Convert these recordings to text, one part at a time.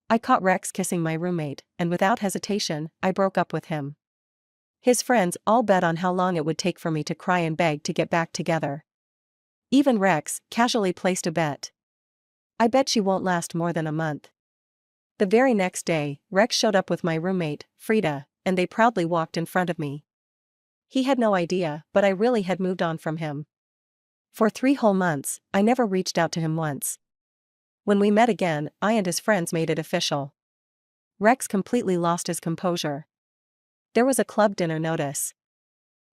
I caught Rex kissing my roommate, and without hesitation, I broke up with him. His friends all bet on how long it would take for me to cry and beg to get back together. Even Rex casually placed a bet. I bet she won't last more than a month. The very next day, Rex showed up with my roommate, Frida, and they proudly walked in front of me. He had no idea, but I really had moved on from him. For 3 whole months, I never reached out to him once. When we met again, I and his friends made it official. Rex completely lost his composure. There was a club dinner notice.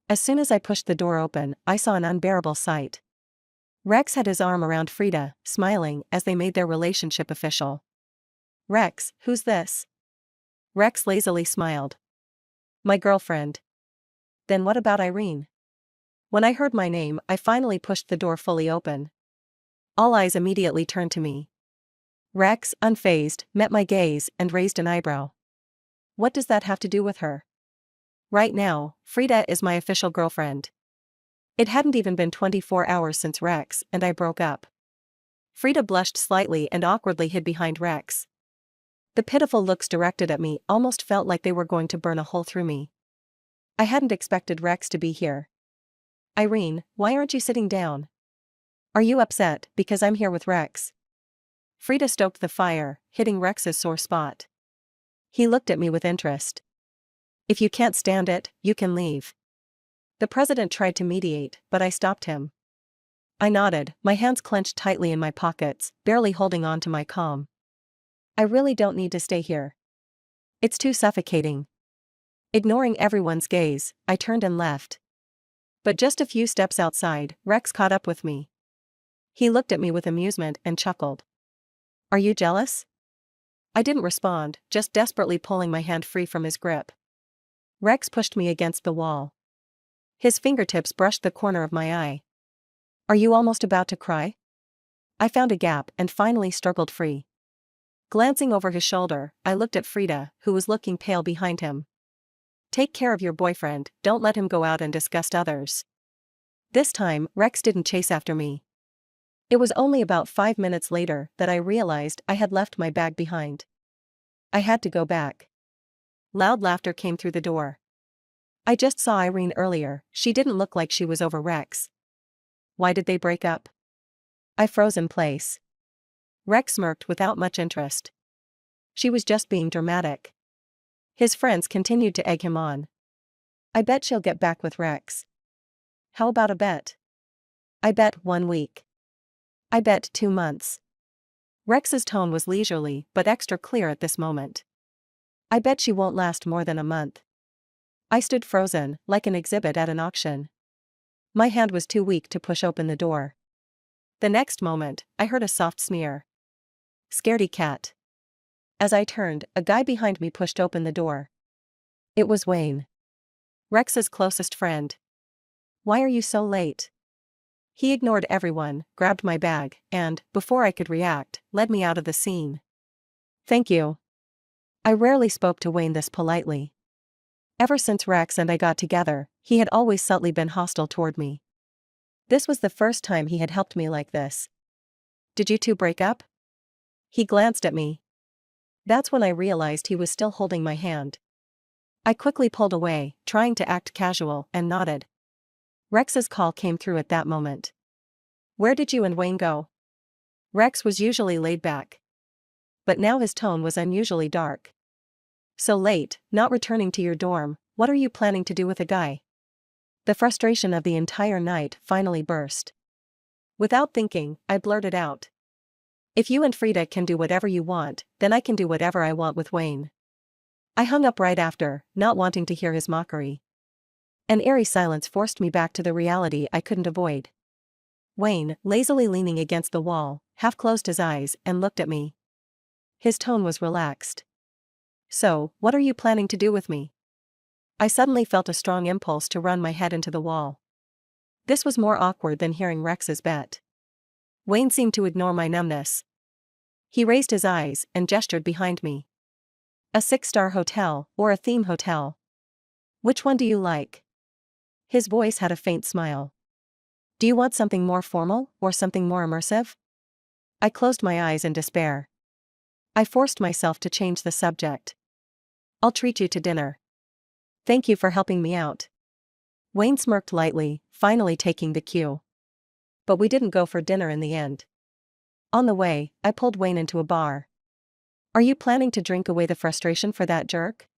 As soon as I pushed the door open, I saw an unbearable sight. Rex had his arm around Frida, smiling as they made their relationship official. "Rex, who's this?" Rex lazily smiled. "My girlfriend." "Then what about Irene?" When I heard my name, I finally pushed the door fully open. All eyes immediately turned to me. Rex, unfazed, met my gaze and raised an eyebrow. "What does that have to do with her?" "Right now, Frida is my official girlfriend." It hadn't even been 24 hours since Rex and I broke up. Frida blushed slightly and awkwardly hid behind Rex. The pitiful looks directed at me almost felt like they were going to burn a hole through me. I hadn't expected Rex to be here. "Irene, why aren't you sitting down? Are you upset because I'm here with Rex?" Frida stoked the fire, hitting Rex's sore spot. He looked at me with interest. "If you can't stand it, you can leave." The president tried to mediate, but I stopped him. I nodded, my hands clenched tightly in my pockets, barely holding on to my calm. "I really don't need to stay here. It's too suffocating." Ignoring everyone's gaze, I turned and left. But just a few steps outside, Rex caught up with me. He looked at me with amusement and chuckled. "Are you jealous?" I didn't respond, just desperately pulling my hand free from his grip. Rex pushed me against the wall. His fingertips brushed the corner of my eye. "Are you almost about to cry?" I found a gap and finally struggled free. Glancing over his shoulder, I looked at Frida, who was looking pale behind him. "Take care of your boyfriend, don't let him go out and disgust others." This time, Rex didn't chase after me. It was only about 5 minutes later that I realized I had left my bag behind. I had to go back. Loud laughter came through the door. "I just saw Irene earlier, she didn't look like she was over Rex." "Why did they break up?" I froze in place. Rex smirked without much interest. "She was just being dramatic." His friends continued to egg him on. "I bet she'll get back with Rex." "How about a bet?" "I bet 1 week." "I bet 2 months." Rex's tone was leisurely but extra clear at this moment. "I bet she won't last more than a month." I stood frozen, like an exhibit at an auction. My hand was too weak to push open the door. The next moment, I heard a soft sneer. "Scaredy cat." As I turned, a guy behind me pushed open the door. It was Wayne. Rex's closest friend. "Why are you so late?" He ignored everyone, grabbed my bag, and, before I could react, led me out of the scene. "Thank you." I rarely spoke to Wayne this politely. Ever since Rex and I got together, he had always subtly been hostile toward me. This was the first time he had helped me like this. "Did you two break up?" He glanced at me. That's when I realized he was still holding my hand. I quickly pulled away, trying to act casual, and nodded. Rex's call came through at that moment. "Where did you and Wayne go?" Rex was usually laid back. But now his tone was unusually dark. "So late, not returning to your dorm, what are you planning to do with a guy?" The frustration of the entire night finally burst. Without thinking, I blurted out. "If you and Frida can do whatever you want, then I can do whatever I want with Wayne." I hung up right after, not wanting to hear his mockery. An eerie silence forced me back to the reality I couldn't avoid. Wayne, lazily leaning against the wall, half closed his eyes and looked at me. His tone was relaxed. "So, what are you planning to do with me?" I suddenly felt a strong impulse to run my head into the wall. This was more awkward than hearing Rex's bet. Wayne seemed to ignore my numbness. He raised his eyes and gestured behind me. "A 6-star hotel, or a theme hotel? Which one do you like?" His voice had a faint smile. "Do you want something more formal, or something more immersive?" I closed my eyes in despair. I forced myself to change the subject. I'll treat you to dinner. Thank you for helping me out. Wayne smirked lightly, finally taking the cue. But we didn't go for dinner in the end. On the way, I pulled Wayne into a bar. Are you planning to drink away the frustration for that jerk?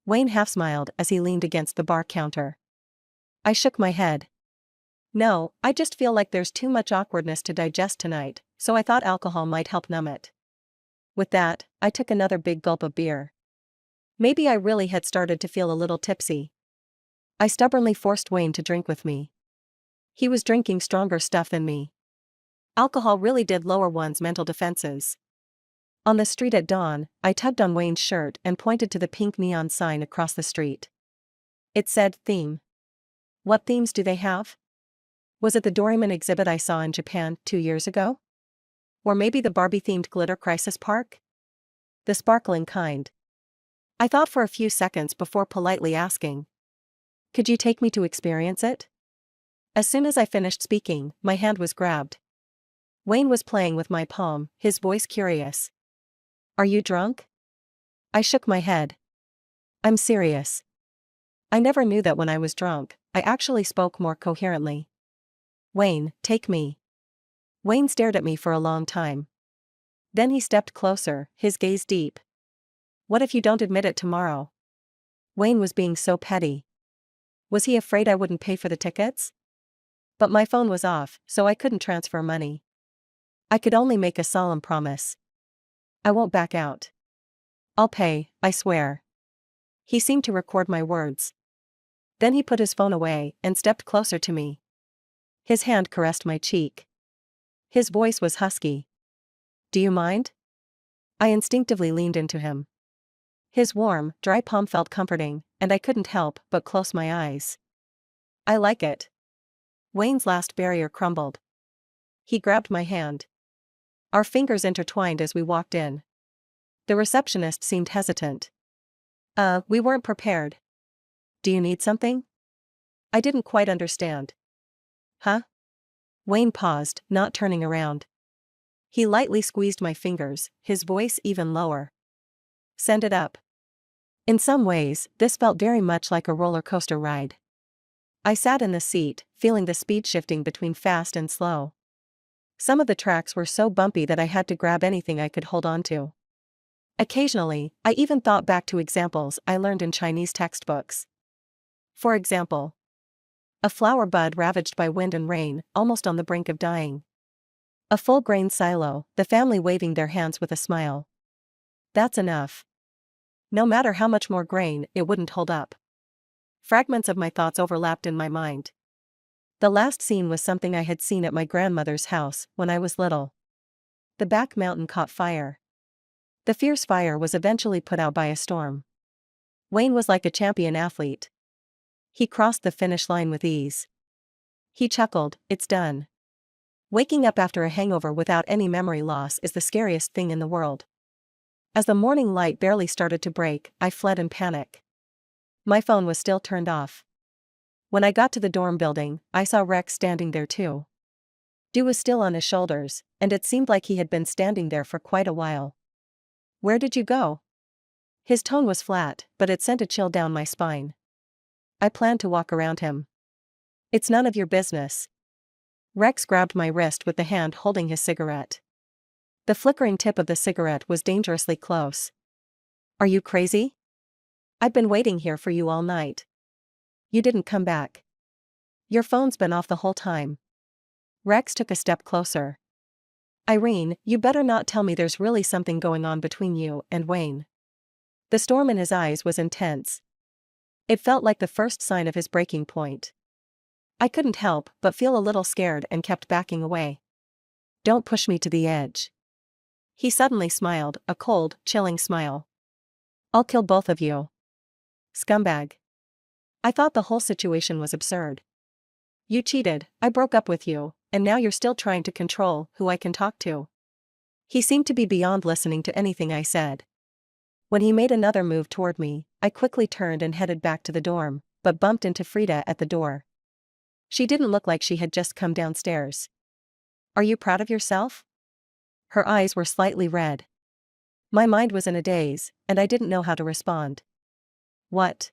Wayne half smiled as he leaned against the bar counter. I shook my head. No, I just feel like there's too much awkwardness to digest tonight, so I thought alcohol might help numb it. With that, I took another big gulp of beer. Maybe I really had started to feel a little tipsy. I stubbornly forced Wayne to drink with me. He was drinking stronger stuff than me. Alcohol really did lower one's mental defenses. On the street at dawn, I tugged on Wayne's shirt and pointed to the pink neon sign across the street. It said, "Theme." What themes do they have? Was it the Doraemon exhibit I saw in Japan 2 years ago? Or maybe the Barbie-themed Glitter Crisis Park? The sparkling kind. I thought for a few seconds before politely asking. Could you take me to experience it? As soon as I finished speaking, my hand was grabbed. Wayne was playing with my palm, his voice curious. Are you drunk? I shook my head. I'm serious. I never knew that when I was drunk, I actually spoke more coherently. Wayne, take me. Wayne stared at me for a long time. Then he stepped closer, his gaze deep. What if you don't admit it tomorrow? Wayne was being so petty. Was he afraid I wouldn't pay for the tickets? But my phone was off, so I couldn't transfer money. I could only make a solemn promise. I won't back out. I'll pay, I swear. He seemed to record my words. Then he put his phone away and stepped closer to me. His hand caressed my cheek. His voice was husky. Do you mind? I instinctively leaned into him. His warm, dry palm felt comforting, and I couldn't help but close my eyes. I like it. Wayne's last barrier crumbled. He grabbed my hand. Our fingers intertwined as we walked in. The receptionist seemed hesitant. We weren't prepared. Do you need something? I didn't quite understand. Huh? Wayne paused, not turning around. He lightly squeezed my fingers, his voice even lower. Send it up. In some ways, this felt very much like a roller coaster ride. I sat in the seat, feeling the speed shifting between fast and slow. Some of the tracks were so bumpy that I had to grab anything I could hold on to. Occasionally, I even thought back to examples I learned in Chinese textbooks. For example, a flower bud ravaged by wind and rain, almost on the brink of dying. A full-grain silo, the family waving their hands with a smile. That's enough. No matter how much more grain, it wouldn't hold up. Fragments of my thoughts overlapped in my mind. The last scene was something I had seen at my grandmother's house when I was little. The back mountain caught fire. The fierce fire was eventually put out by a storm. Wayne was like a champion athlete. He crossed the finish line with ease. He chuckled, it's done. Waking up after a hangover without any memory loss is the scariest thing in the world. As the morning light barely started to break, I fled in panic. My phone was still turned off. When I got to the dorm building, I saw Rex standing there too. Dew was still on his shoulders, and it seemed like he had been standing there for quite a while. Where did you go? His tone was flat, but it sent a chill down my spine. I planned to walk around him. It's none of your business. Rex grabbed my wrist with the hand holding his cigarette. The flickering tip of the cigarette was dangerously close. Are you crazy? I've been waiting here for you all night. You didn't come back. Your phone's been off the whole time. Rex took a step closer. Irene, you better not tell me there's really something going on between you and Wayne. The storm in his eyes was intense. It felt like the first sign of his breaking point. I couldn't help but feel a little scared and kept backing away. Don't push me to the edge. He suddenly smiled, a cold, chilling smile. I'll kill both of you. Scumbag. I thought the whole situation was absurd. You cheated, I broke up with you, and now you're still trying to control who I can talk to. He seemed to be beyond listening to anything I said. When he made another move toward me, I quickly turned and headed back to the dorm, but bumped into Frida at the door. She didn't look like she had just come downstairs. Are you proud of yourself? Her eyes were slightly red. My mind was in a daze, and I didn't know how to respond. What?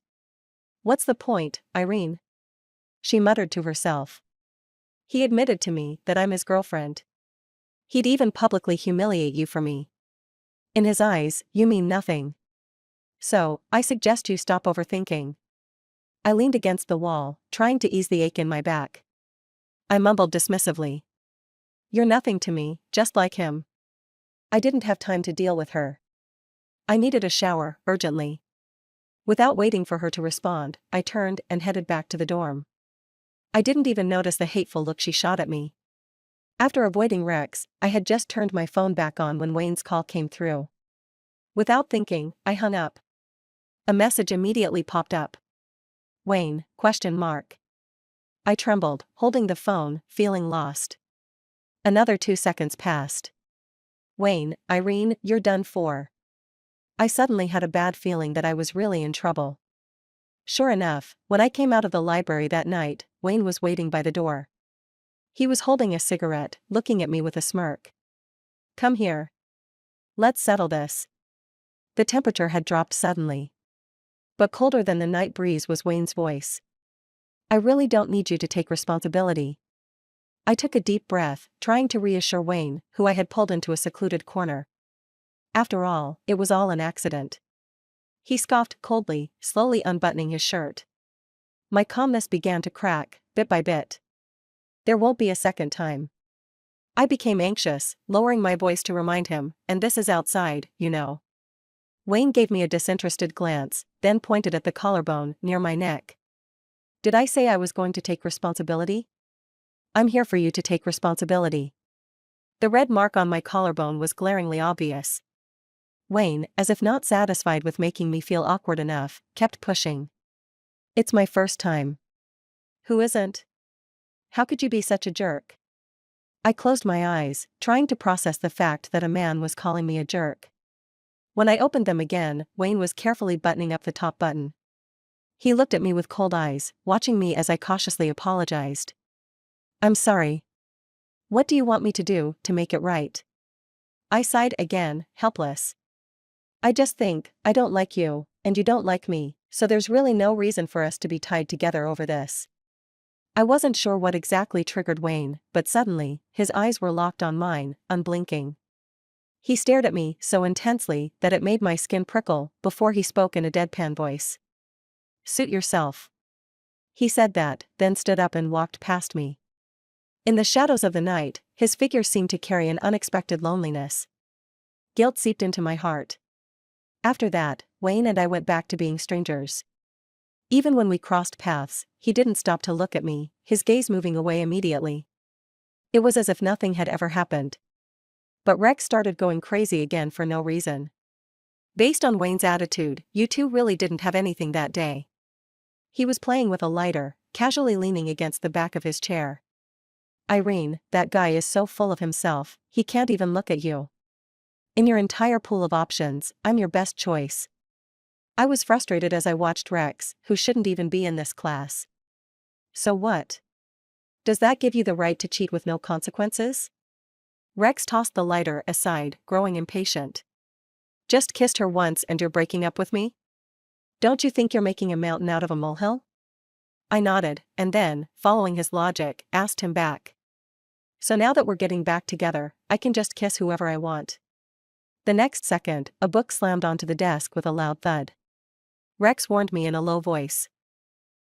What's the point, Irene? She muttered to herself. He admitted to me that I'm his girlfriend. He'd even publicly humiliate you for me. In his eyes, you mean nothing. So, I suggest you stop overthinking. I leaned against the wall, trying to ease the ache in my back. I mumbled dismissively. You're nothing to me, just like him. I didn't have time to deal with her. I needed a shower, urgently. Without waiting for her to respond, I turned and headed back to the dorm. I didn't even notice the hateful look she shot at me. After avoiding Rex, I had just turned my phone back on when Wayne's call came through. Without thinking, I hung up. A message immediately popped up. Wayne, ? I trembled, holding the phone, feeling lost. Another 2 seconds passed. Wayne, Irene, you're done for. I suddenly had a bad feeling that I was really in trouble. Sure enough, when I came out of the library that night, Wayne was waiting by the door. He was holding a cigarette, looking at me with a smirk. Come here. Let's settle this. The temperature had dropped suddenly. But colder than the night breeze was Wayne's voice. I really don't need you to take responsibility. I took a deep breath, trying to reassure Wayne, who I had pulled into a secluded corner. After all, it was all an accident. He scoffed coldly, slowly unbuttoning his shirt. My calmness began to crack, bit by bit. There won't be a second time. I became anxious, lowering my voice to remind him, and this is outside, you know. Wayne gave me a disinterested glance, then pointed at the collarbone near my neck. Did I say I was going to take responsibility? I'm here for you to take responsibility. The red mark on my collarbone was glaringly obvious. Wayne, as if not satisfied with making me feel awkward enough, kept pushing. It's my first time. Who isn't? How could you be such a jerk? I closed my eyes, trying to process the fact that a man was calling me a jerk. When I opened them again, Wayne was carefully buttoning up the top button. He looked at me with cold eyes, watching me as I cautiously apologized. I'm sorry. What do you want me to do to make it right? I sighed again, helpless. I just think, I don't like you, and you don't like me, so there's really no reason for us to be tied together over this. I wasn't sure what exactly triggered Wayne, but suddenly, his eyes were locked on mine, unblinking. He stared at me so intensely that it made my skin prickle before he spoke in a deadpan voice. Suit yourself. He said that, then stood up and walked past me. In the shadows of the night, his figure seemed to carry an unexpected loneliness. Guilt seeped into my heart. After that, Wayne and I went back to being strangers. Even when we crossed paths, he didn't stop to look at me, his gaze moving away immediately. It was as if nothing had ever happened. But Rex started going crazy again for no reason. Based on Wayne's attitude, you two really didn't have anything that day. He was playing with a lighter, casually leaning against the back of his chair. Irene, that guy is so full of himself, he can't even look at you. In your entire pool of options, I'm your best choice. I was frustrated as I watched Rex, who shouldn't even be in this class. So what? Does that give you the right to cheat with no consequences? Rex tossed the lighter aside, growing impatient. Just kissed her once and you're breaking up with me? Don't you think you're making a mountain out of a molehill? I nodded, and then, following his logic, asked him back. So now that we're getting back together, I can just kiss whoever I want. The next second, a book slammed onto the desk with a loud thud. Rex warned me in a low voice.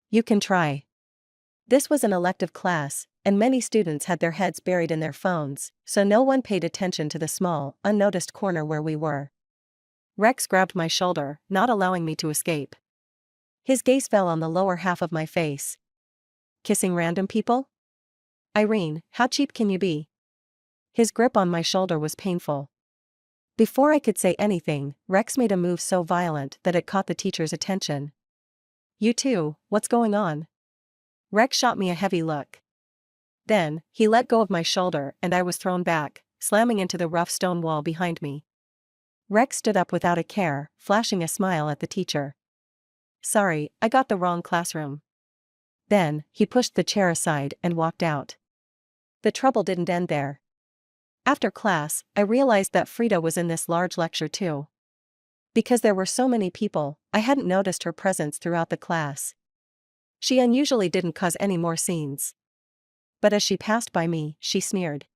You can try. This was an elective class, and many students had their heads buried in their phones, so no one paid attention to the small, unnoticed corner where we were. Rex grabbed my shoulder, not allowing me to escape. His gaze fell on the lower half of my face. Kissing random people? Irene, how cheap can you be? His grip on my shoulder was painful. Before I could say anything, Rex made a move so violent that it caught the teacher's attention. You too, what's going on? Rex shot me a heavy look. Then, he let go of my shoulder and I was thrown back, slamming into the rough stone wall behind me. Rex stood up without a care, flashing a smile at the teacher. Sorry, I got the wrong classroom. Then, he pushed the chair aside and walked out. The trouble didn't end there. After class, I realized that Frida was in this large lecture too. Because there were so many people, I hadn't noticed her presence throughout the class. She unusually didn't cause any more scenes. But as she passed by me, she sneered.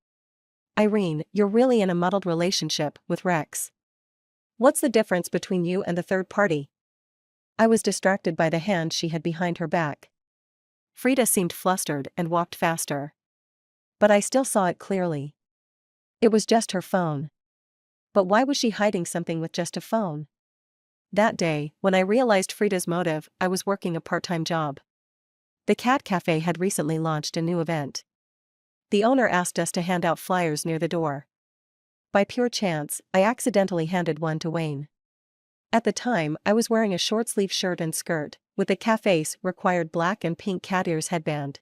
"Irene, you're really in a muddled relationship with Rex. What's the difference between you and the third party?" I was distracted by the hand she had behind her back. Frida seemed flustered and walked faster. But I still saw it clearly. It was just her phone. But why was she hiding something with just a phone? That day, when I realized Frida's motive, I was working a part-time job. The Cat Cafe had recently launched a new event. The owner asked us to hand out flyers near the door. By pure chance, I accidentally handed one to Wayne. At the time, I was wearing a short-sleeve shirt and skirt, with the cafe's required black and pink cat ears headband.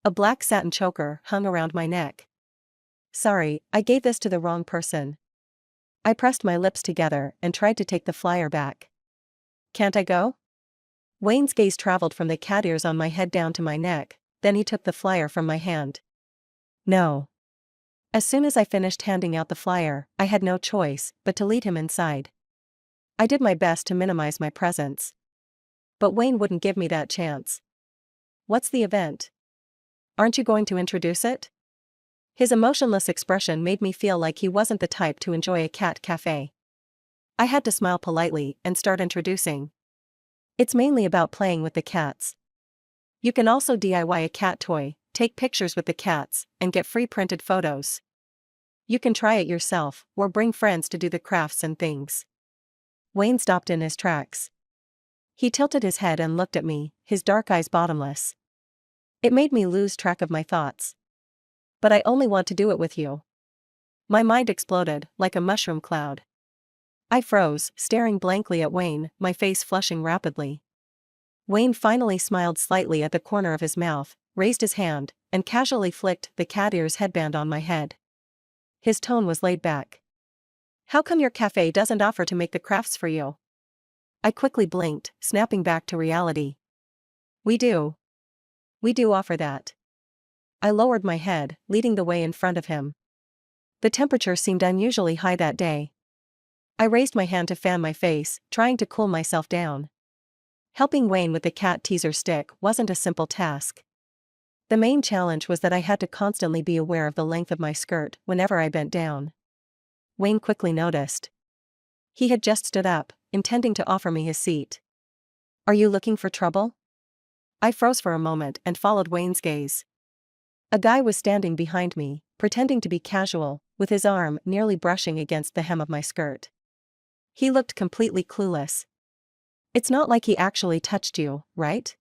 A black satin choker hung around my neck. "Sorry, I gave this to the wrong person." I pressed my lips together and tried to take the flyer back. "Can't I go?" Wayne's gaze traveled from the cat ears on my head down to my neck, then he took the flyer from my hand. "No." As soon as I finished handing out the flyer, I had no choice but to lead him inside. I did my best to minimize my presence. But Wayne wouldn't give me that chance. "What's the event? Aren't you going to introduce it?" His emotionless expression made me feel like he wasn't the type to enjoy a cat cafe. I had to smile politely and start introducing. "It's mainly about playing with the cats. You can also DIY a cat toy, take pictures with the cats, and get free printed photos. You can try it yourself, or bring friends to do the crafts and things." Wayne stopped in his tracks. He tilted his head and looked at me, his dark eyes bottomless. It made me lose track of my thoughts. "But I only want to do it with you." My mind exploded, like a mushroom cloud. I froze, staring blankly at Wayne, my face flushing rapidly. Wayne finally smiled slightly at the corner of his mouth, raised his hand, and casually flicked the cat ears headband on my head. His tone was laid back. "How come your cafe doesn't offer to make the crafts for you?" I quickly blinked, snapping back to reality. We do. We do offer that." I lowered my head, leading the way in front of him. The temperature seemed unusually high that day. I raised my hand to fan my face, trying to cool myself down. Helping Wayne with the cat teaser stick wasn't a simple task. The main challenge was that I had to constantly be aware of the length of my skirt whenever I bent down. Wayne quickly noticed. He had just stood up, intending to offer me his seat. "Are you looking for trouble?" I froze for a moment and followed Wayne's gaze. A guy was standing behind me, pretending to be casual, with his arm nearly brushing against the hem of my skirt. He looked completely clueless. "It's not like he actually touched you, right?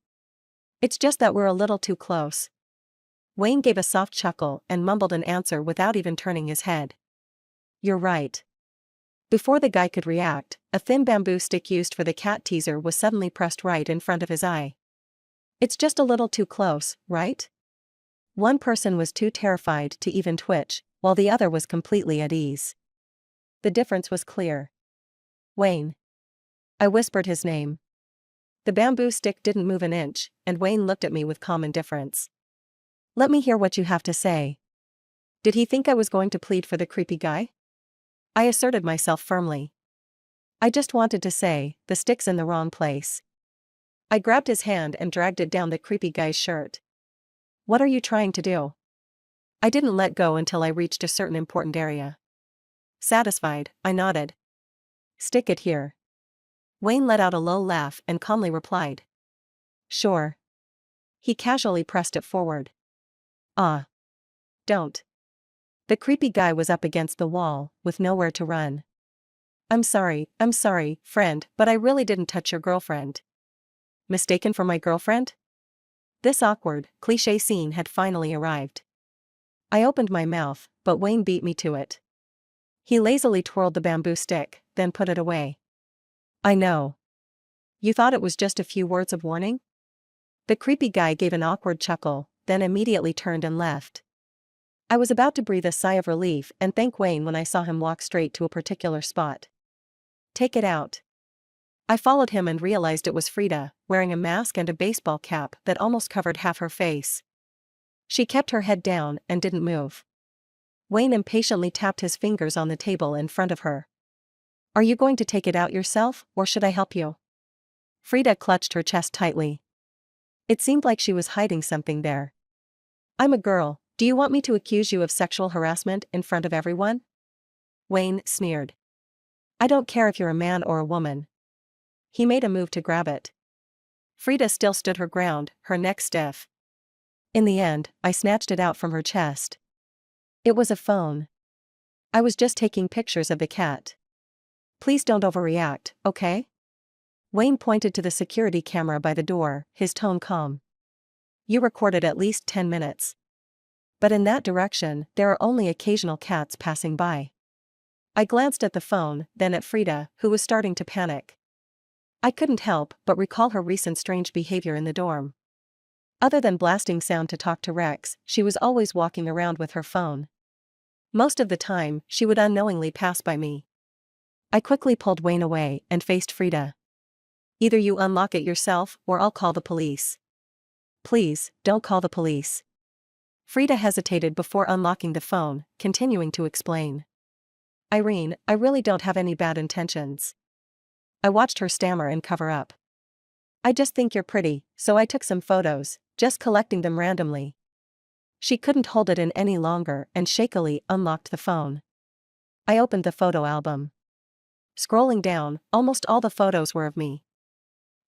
It's just that we're a little too close." Wayne gave a soft chuckle and mumbled an answer without even turning his head. "You're right." Before the guy could react, a thin bamboo stick used for the cat teaser was suddenly pressed right in front of his eye. "It's just a little too close, right?" One person was too terrified to even twitch, while the other was completely at ease. The difference was clear. "Wayne." I whispered his name. The bamboo stick didn't move an inch, and Wayne looked at me with calm indifference. "Let me hear what you have to say." Did he think I was going to plead for the creepy guy? I asserted myself firmly. "I just wanted to say, the stick's in the wrong place." I grabbed his hand and dragged it down the creepy guy's shirt. "What are you trying to do?" I didn't let go until I reached a certain important area. Satisfied, I nodded. "Stick it here." Wayne let out a low laugh and calmly replied. "Sure." He casually pressed it forward. "Ah. Don't." The creepy guy was up against the wall, with nowhere to run. I'm sorry, friend, but I really didn't touch your girlfriend." Mistaken for my girlfriend? This awkward, cliché scene had finally arrived. I opened my mouth, but Wayne beat me to it. He lazily twirled the bamboo stick, then put it away. "I know. You thought it was just a few words of warning?" The creepy guy gave an awkward chuckle, then immediately turned and left. I was about to breathe a sigh of relief and thank Wayne when I saw him walk straight to a particular spot. "Take it out." I followed him and realized it was Frida, wearing a mask and a baseball cap that almost covered half her face. She kept her head down and didn't move. Wayne impatiently tapped his fingers on the table in front of her. Are you going to take it out yourself, or should I help you? Frida clutched her chest tightly. It seemed like she was hiding something there. I'm a girl, do you want me to accuse you of sexual harassment in front of everyone? Wayne sneered. I don't care if you're a man or a woman. He made a move to grab it. Frida still stood her ground, her neck stiff. In the end, I snatched it out from her chest. It was a phone. I was just taking pictures of the cat. Please don't overreact, okay? Wayne pointed to the security camera by the door, his tone calm. You recorded at least 10 minutes. But in that direction, there are only occasional cats passing by. I glanced at the phone, then at Frida, who was starting to panic. I couldn't help but recall her recent strange behavior in the dorm. Other than blasting sound to talk to Rex, she was always walking around with her phone. Most of the time, she would unknowingly pass by me. I quickly pulled Wayne away and faced Frida. Either you unlock it yourself or I'll call the police. Please, don't call the police. Frida hesitated before unlocking the phone, continuing to explain. Irene, I really don't have any bad intentions. I watched her stammer and cover up. I just think you're pretty, so I took some photos, just collecting them randomly. She couldn't hold it in any longer and shakily unlocked the phone. I opened the photo album. Scrolling down, almost all the photos were of me.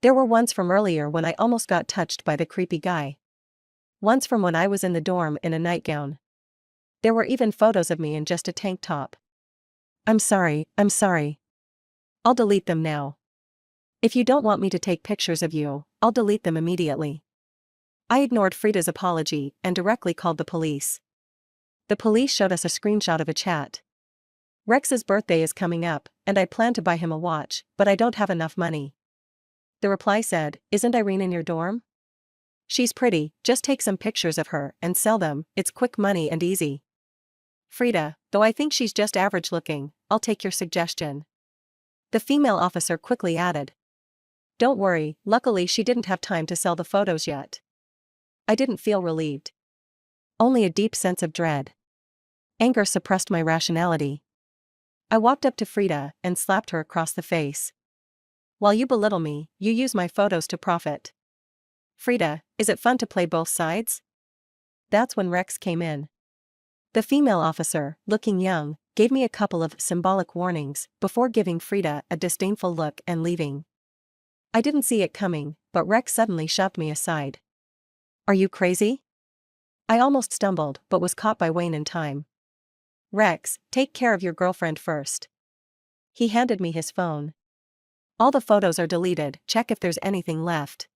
There were ones from earlier when I almost got touched by the creepy guy. Ones from when I was in the dorm in a nightgown. There were even photos of me in just a tank top. I'm sorry. I'll delete them now. If you don't want me to take pictures of you, I'll delete them immediately. I ignored Frida's apology and directly called the police. The police showed us a screenshot of a chat. Rex's birthday is coming up, and I plan to buy him a watch, but I don't have enough money. The reply said, Isn't Irene in your dorm? She's pretty, just take some pictures of her and sell them, it's quick money and easy. Frida, though I think she's just average looking, I'll take your suggestion. The female officer quickly added. Don't worry, luckily she didn't have time to sell the photos yet. I didn't feel relieved. Only a deep sense of dread. Anger suppressed my rationality. I walked up to Frida and slapped her across the face. While you belittle me, you use my photos to profit. Frida, is it fun to play both sides? That's when Rex came in. The female officer, looking young, gave me a couple of symbolic warnings before giving Frida a disdainful look and leaving. I didn't see it coming, but Rex suddenly shoved me aside. Are you crazy? I almost stumbled but was caught by Wayne in time. Rex, take care of your girlfriend first. He handed me his phone. All the photos are deleted, check if there's anything left.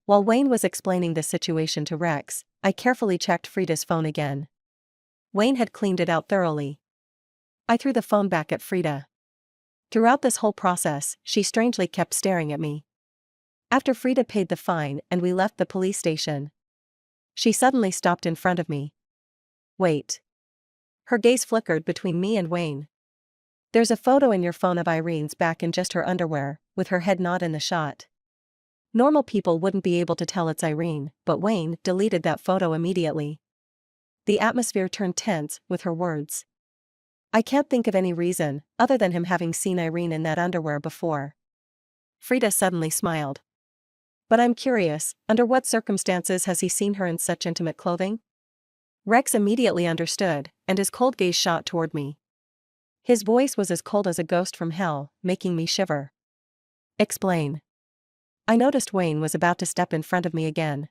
While Wayne was explaining the situation to Rex, I carefully checked Frida's phone again. Wayne had cleaned it out thoroughly. I threw the phone back at Frida. Throughout this whole process, she strangely kept staring at me. After Frida paid the fine and we left the police station, she suddenly stopped in front of me. Wait. Her gaze flickered between me and Wayne. There's a photo in your phone of Irene's back in just her underwear, with her head not in the shot. Normal people wouldn't be able to tell it's Irene, but Wayne deleted that photo immediately. The atmosphere turned tense with her words. I can't think of any reason, other than him having seen Irene in that underwear before. Frida suddenly smiled. But I'm curious, under what circumstances has he seen her in such intimate clothing? Rex immediately understood, and his cold gaze shot toward me. His voice was as cold as a ghost from hell, making me shiver. Explain. I noticed Wayne was about to step in front of me again.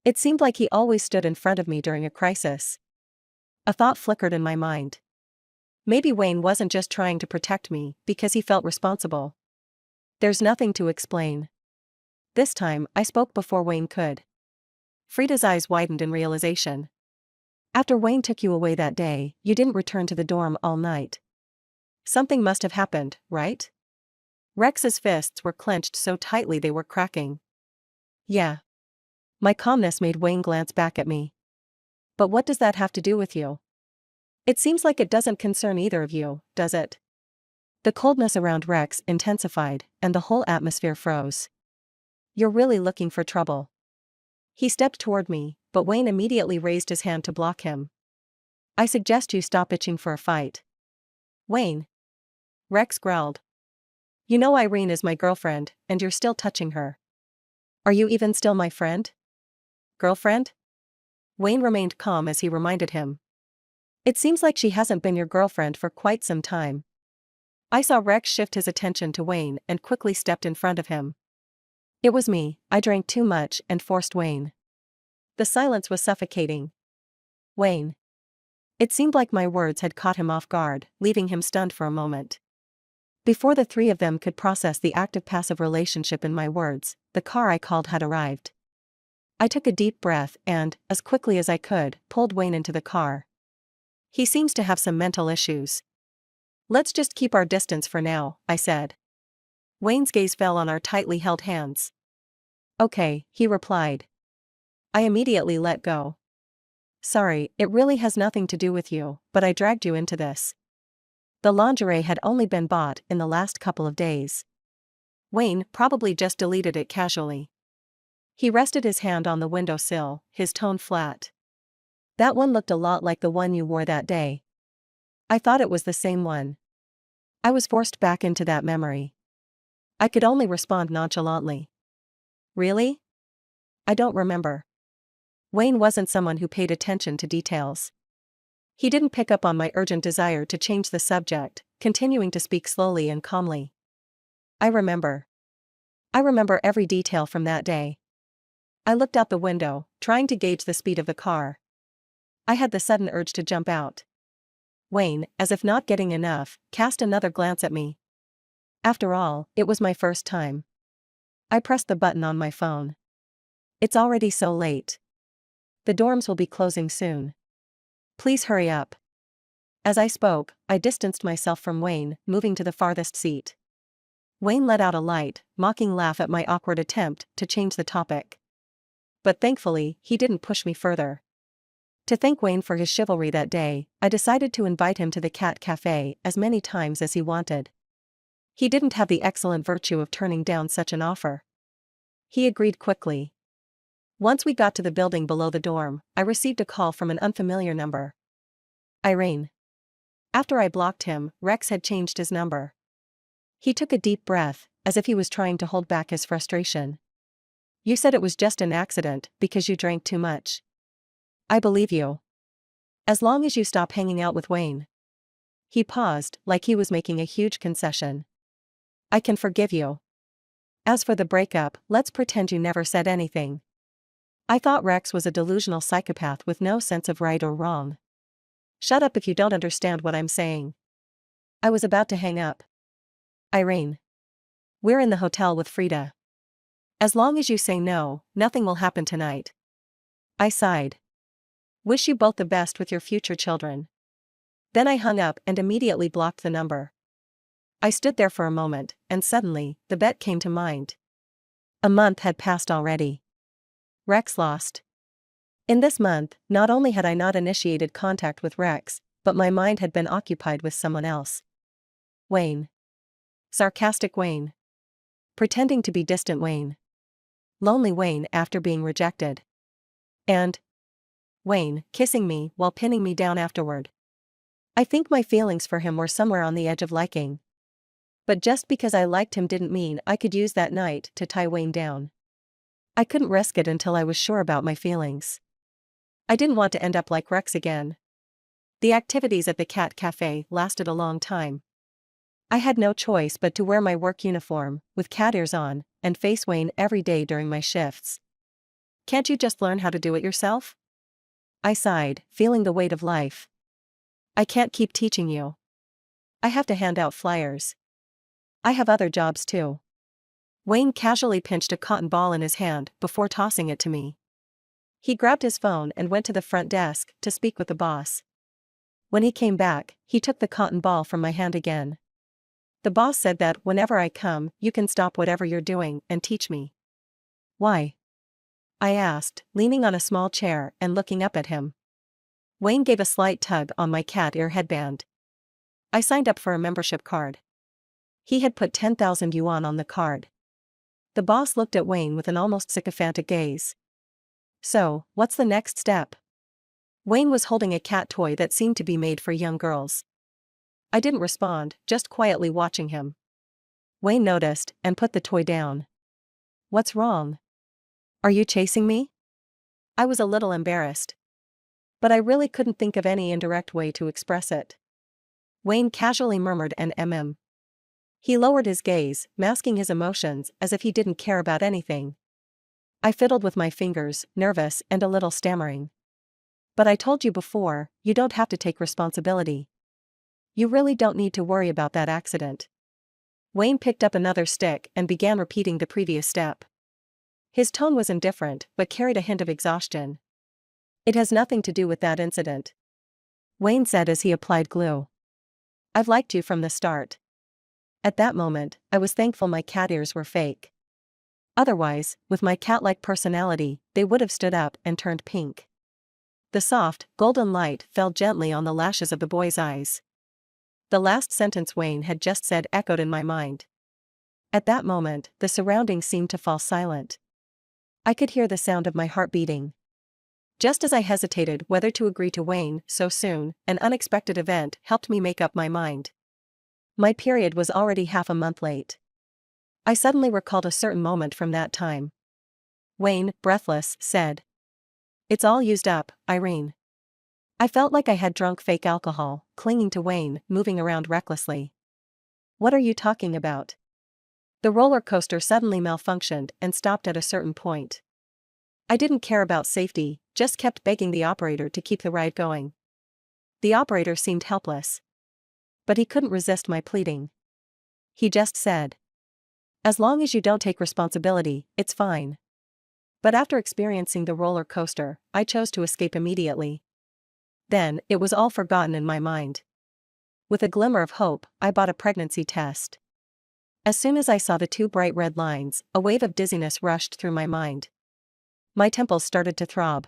It seemed like he always stood in front of me during a crisis. A thought flickered in my mind. Maybe Wayne wasn't just trying to protect me because he felt responsible. There's nothing to explain. This time, I spoke before Wayne could. Frida's eyes widened in realization. After Wayne took you away that day, you didn't return to the dorm all night. Something must have happened, right? Rex's fists were clenched so tightly they were cracking. Yeah. My calmness made Wayne glance back at me. But what does that have to do with you? It seems like it doesn't concern either of you, does it? The coldness around Rex intensified, and the whole atmosphere froze. You're really looking for trouble. He stepped toward me, but Wayne immediately raised his hand to block him. I suggest you stop itching for a fight. Wayne. Rex growled. You know Irene is my girlfriend, and you're still touching her. Are you even still my friend? Girlfriend? Wayne remained calm as he reminded him. It seems like she hasn't been your girlfriend for quite some time. I saw Rex shift his attention to Wayne and quickly stepped in front of him. It was me, I drank too much and forced Wayne. The silence was suffocating. Wayne. It seemed like my words had caught him off guard, leaving him stunned for a moment. Before the three of them could process the active-passive relationship in my words, the car I called had arrived. I took a deep breath and, as quickly as I could, pulled Wayne into the car. He seems to have some mental issues. Let's just keep our distance for now, I said. Wayne's gaze fell on our tightly held hands. Okay, he replied. I immediately let go. Sorry, it really has nothing to do with you, but I dragged you into this. The lingerie had only been bought in the last couple of days. Wayne probably just deleted it casually. He rested his hand on the windowsill, his tone flat. That one looked a lot like the one you wore that day. I thought it was the same one. I was forced back into that memory. I could only respond nonchalantly. Really? I don't remember. Wayne wasn't someone who paid attention to details. He didn't pick up on my urgent desire to change the subject, continuing to speak slowly and calmly. I remember. I remember every detail from that day. I looked out the window, trying to gauge the speed of the car. I had the sudden urge to jump out. Wayne, as if not getting enough, cast another glance at me. After all, it was my first time. I pressed the button on my phone. It's already so late. The dorms will be closing soon. Please hurry up. As I spoke, I distanced myself from Wayne, moving to the farthest seat. Wayne let out a light, mocking laugh at my awkward attempt to change the topic. But thankfully, he didn't push me further. To thank Wayne for his chivalry that day, I decided to invite him to the Cat Cafe as many times as he wanted. He didn't have the excellent virtue of turning down such an offer. He agreed quickly. Once we got to the building below the dorm, I received a call from an unfamiliar number. Irene. After I blocked him, Rex had changed his number. He took a deep breath, as if he was trying to hold back his frustration. You said it was just an accident because you drank too much. I believe you. As long as you stop hanging out with Wayne. He paused, like he was making a huge concession. I can forgive you. As for the breakup, let's pretend you never said anything. I thought Rex was a delusional psychopath with no sense of right or wrong. Shut up if you don't understand what I'm saying. I was about to hang up. Irene. We're in the hotel with Frida. As long as you say no, nothing will happen tonight. I sighed. Wish you both the best with your future children. Then I hung up and immediately blocked the number. I stood there for a moment, and suddenly, the bet came to mind. A month had passed already. Rex lost. In this month, not only had I not initiated contact with Rex, but my mind had been occupied with someone else. Wayne. Sarcastic Wayne. Pretending to be distant Wayne. Lonely Wayne after being rejected. And Wayne, kissing me while pinning me down afterward. I think my feelings for him were somewhere on the edge of liking. But just because I liked him didn't mean I could use that night to tie Wayne down. I couldn't risk it until I was sure about my feelings. I didn't want to end up like Rex again. The activities at the Cat Cafe lasted a long time. I had no choice but to wear my work uniform, with cat ears on, and face Wayne every day during my shifts. Can't you just learn how to do it yourself? I sighed, feeling the weight of life. I can't keep teaching you. I have to hand out flyers. I have other jobs too. Wayne casually pinched a cotton ball in his hand before tossing it to me. He grabbed his phone and went to the front desk to speak with the boss. When he came back, he took the cotton ball from my hand again. The boss said that whenever I come, you can stop whatever you're doing and teach me. Why? I asked, leaning on a small chair and looking up at him. Wayne gave a slight tug on my cat ear headband. I signed up for a membership card. He had put 10,000 yuan on the card. The boss looked at Wayne with an almost sycophantic gaze. So, what's the next step? Wayne was holding a cat toy that seemed to be made for young girls. I didn't respond, just quietly watching him. Wayne noticed and put the toy down. What's wrong? Are you chasing me? I was a little embarrassed. But I really couldn't think of any indirect way to express it. Wayne casually murmured an mm. He lowered his gaze, masking his emotions as if he didn't care about anything. I fiddled with my fingers, nervous and a little stammering. But I told you before, you don't have to take responsibility. You really don't need to worry about that accident. Wayne picked up another stick and began repeating the previous step. His tone was indifferent, but carried a hint of exhaustion. It has nothing to do with that incident, Wayne said as he applied glue. I've liked you from the start. At that moment, I was thankful my cat ears were fake. Otherwise, with my cat-like personality, they would have stood up and turned pink. The soft, golden light fell gently on the lashes of the boy's eyes. The last sentence Wayne had just said echoed in my mind. At that moment, the surroundings seemed to fall silent. I could hear the sound of my heart beating. Just as I hesitated whether to agree to Wayne so soon, an unexpected event helped me make up my mind. My period was already half a month late. I suddenly recalled a certain moment from that time. Wayne, breathless, said, "It's all used up, Irene." I felt like I had drunk fake alcohol, clinging to Wayne, moving around recklessly. What are you talking about? The roller coaster suddenly malfunctioned and stopped at a certain point. I didn't care about safety, just kept begging the operator to keep the ride going. The operator seemed helpless. But he couldn't resist my pleading. He just said, "As long as you don't take responsibility, it's fine." But after experiencing the roller coaster, I chose to escape immediately. Then, it was all forgotten in my mind. With a glimmer of hope, I bought a pregnancy test. As soon as I saw the two bright red lines, a wave of dizziness rushed through my mind. My temples started to throb.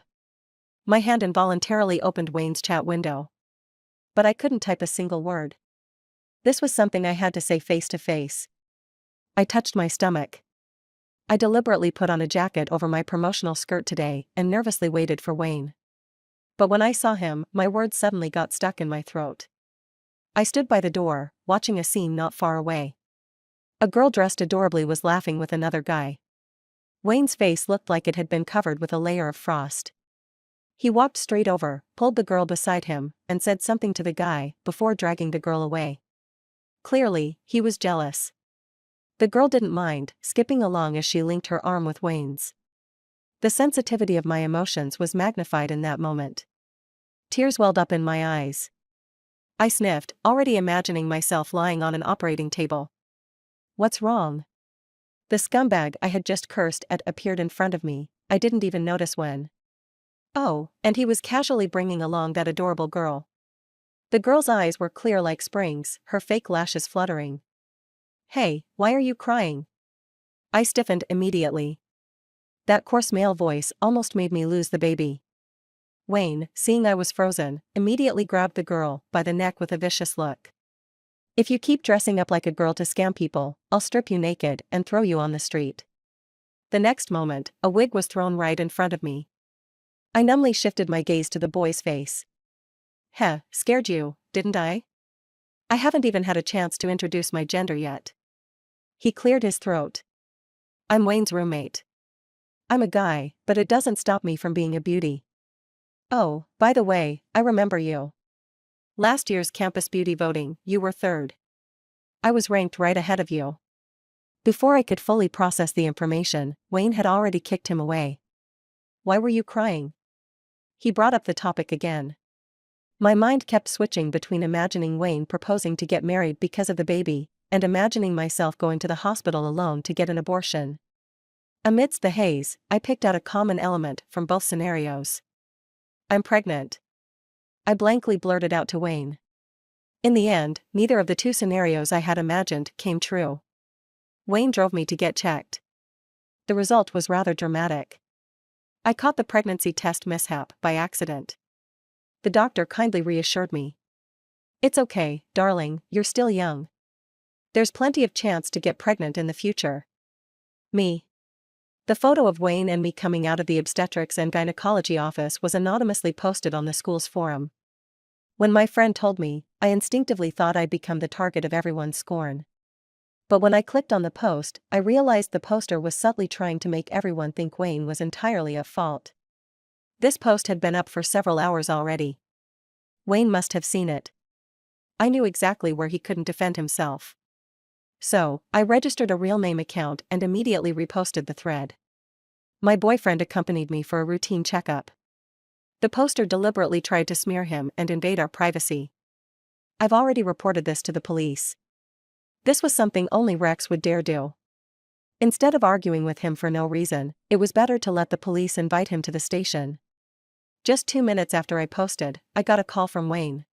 My hand involuntarily opened Wayne's chat window. But I couldn't type a single word. This was something I had to say face to face. I touched my stomach. I deliberately put on a jacket over my promotional skirt today and nervously waited for Wayne. But when I saw him, my words suddenly got stuck in my throat. I stood by the door, watching a scene not far away. A girl dressed adorably was laughing with another guy. Wayne's face looked like it had been covered with a layer of frost. He walked straight over, pulled the girl beside him, and said something to the guy before dragging the girl away. Clearly, he was jealous. The girl didn't mind, skipping along as she linked her arm with Wayne's. The sensitivity of my emotions was magnified in that moment. Tears welled up in my eyes. I sniffed, already imagining myself lying on an operating table. What's wrong? The scumbag I had just cursed at appeared in front of me. I didn't even notice when. Oh, and he was casually bringing along that adorable girl. The girl's eyes were clear like springs, her fake lashes fluttering. Hey, why are you crying? I stiffened immediately. That coarse male voice almost made me lose the baby. Wayne, seeing I was frozen, immediately grabbed the girl by the neck with a vicious look. If you keep dressing up like a girl to scam people, I'll strip you naked and throw you on the street. The next moment, a wig was thrown right in front of me. I numbly shifted my gaze to the boy's face. Heh, scared you, didn't I? I haven't even had a chance to introduce my gender yet. He cleared his throat. I'm Wayne's roommate. I'm a guy, but it doesn't stop me from being a beauty. Oh, by the way, I remember you. Last year's campus beauty voting, you were third. I was ranked right ahead of you. Before I could fully process the information, Wayne had already kicked him away. Why were you crying? He brought up the topic again. My mind kept switching between imagining Wayne proposing to get married because of the baby, and imagining myself going to the hospital alone to get an abortion. Amidst the haze, I picked out a common element from both scenarios. I'm pregnant. I blankly blurted out to Wayne. In the end, neither of the two scenarios I had imagined came true. Wayne drove me to get checked. The result was rather dramatic. I caught the pregnancy test mishap by accident. The doctor kindly reassured me. It's okay, darling, you're still young. There's plenty of chance to get pregnant in the future. Me. The photo of Wayne and me coming out of the obstetrics and gynecology office was anonymously posted on the school's forum. When my friend told me, I instinctively thought I'd become the target of everyone's scorn. But when I clicked on the post, I realized the poster was subtly trying to make everyone think Wayne was entirely at fault. This post had been up for several hours already. Wayne must have seen it. I knew exactly where he couldn't defend himself. So, I registered a real name account and immediately reposted the thread. My boyfriend accompanied me for a routine checkup. The poster deliberately tried to smear him and invade our privacy. I've already reported this to the police. This was something only Rex would dare do. Instead of arguing with him for no reason, it was better to let the police invite him to the station. Just 2 minutes after I posted, I got a call from Wayne.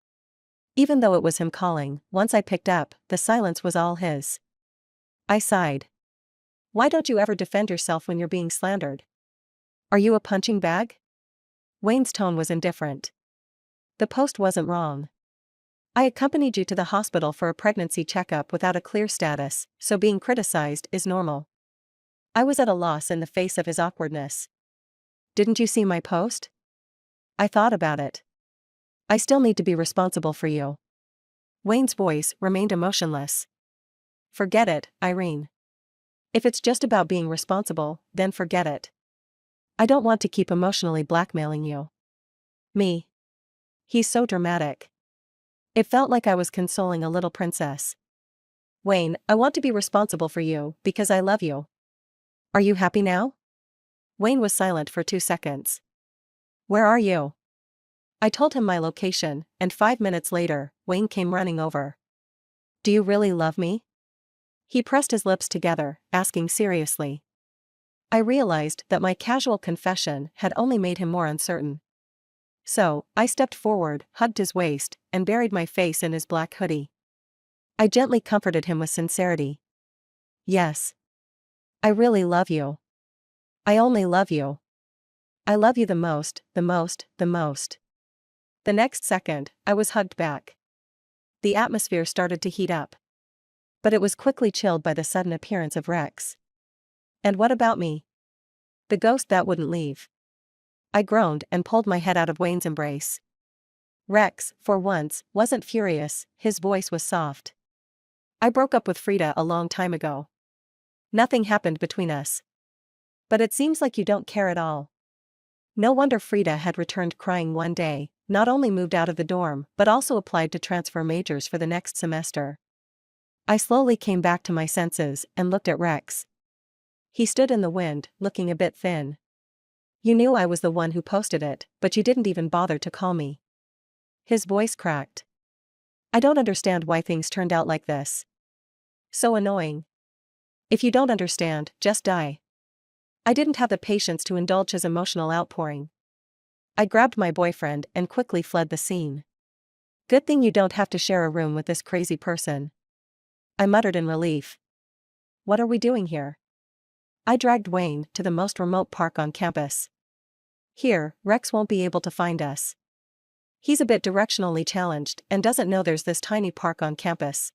Even though it was him calling, once I picked up, the silence was all his. I sighed. Why don't you ever defend yourself when you're being slandered? Are you a punching bag? Wayne's tone was indifferent. The post wasn't wrong. I accompanied you to the hospital for a pregnancy checkup without a clear status, so being criticized is normal. I was at a loss in the face of his awkwardness. Didn't you see my post? I thought about it. I still need to be responsible for you. Wayne's voice remained emotionless. Forget it, Irene. If it's just about being responsible, then forget it. I don't want to keep emotionally blackmailing you. Me. He's so dramatic. It felt like I was consoling a little princess. Wayne, I want to be responsible for you because I love you. Are you happy now? Wayne was silent for 2 seconds. Where are you? I told him my location, and 5 minutes later, Wayne came running over. Do you really love me? He pressed his lips together, asking seriously. I realized that my casual confession had only made him more uncertain. So, I stepped forward, hugged his waist, and buried my face in his black hoodie. I gently comforted him with sincerity. Yes. I really love you. I only love you. I love you the most, the most, the most. The next second, I was hugged back. The atmosphere started to heat up. But it was quickly chilled by the sudden appearance of Rex. And what about me? The ghost that wouldn't leave. I groaned and pulled my head out of Wayne's embrace. Rex, for once, wasn't furious, his voice was soft. I broke up with Frida a long time ago. Nothing happened between us. But it seems like you don't care at all. No wonder Frida had returned crying one day, not only moved out of the dorm but also applied to transfer majors for the next semester. I slowly came back to my senses and looked at Rex. He stood in the wind, looking a bit thin. You knew I was the one who posted it, but you didn't even bother to call me. His voice cracked. I don't understand why things turned out like this. So annoying. If you don't understand, just die. I didn't have the patience to indulge his emotional outpouring. I grabbed my boyfriend and quickly fled the scene. Good thing you don't have to share a room with this crazy person. I muttered in relief. What are we doing here? I dragged Wayne to the most remote park on campus. Here, Rex won't be able to find us. He's a bit directionally challenged and doesn't know there's this tiny park on campus.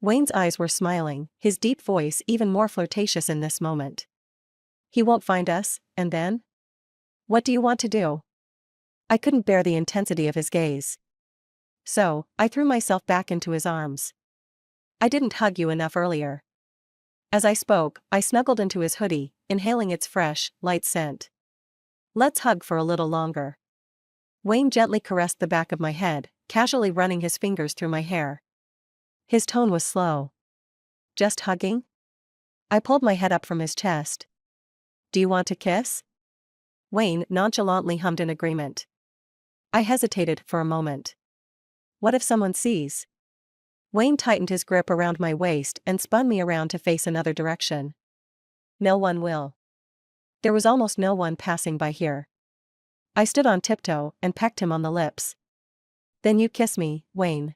Wayne's eyes were smiling, his deep voice even more flirtatious in this moment. He won't find us, and then? What do you want to do? I couldn't bear the intensity of his gaze. So, I threw myself back into his arms. I didn't hug you enough earlier. As I spoke, I snuggled into his hoodie, inhaling its fresh, light scent. Let's hug for a little longer. Wayne gently caressed the back of my head, casually running his fingers through my hair. His tone was slow. Just hugging? I pulled my head up from his chest. Do you want to kiss? Wayne nonchalantly hummed in agreement. I hesitated for a moment. What if someone sees? Wayne tightened his grip around my waist and spun me around to face another direction. No one will. There was almost no one passing by here. I stood on tiptoe and pecked him on the lips. Then you kiss me, Wayne.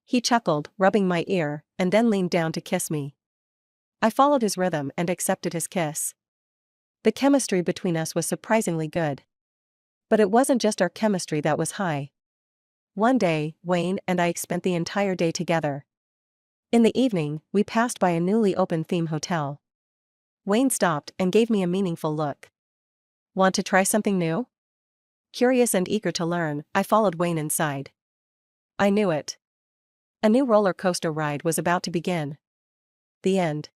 He chuckled, rubbing my ear, and then leaned down to kiss me. I followed his rhythm and accepted his kiss. The chemistry between us was surprisingly good. But it wasn't just our chemistry that was high. One day, Wayne and I spent the entire day together. In the evening, we passed by a newly opened theme hotel. Wayne stopped and gave me a meaningful look. Want to try something new? Curious and eager to learn, I followed Wayne inside. I knew it. A new roller coaster ride was about to begin. The end.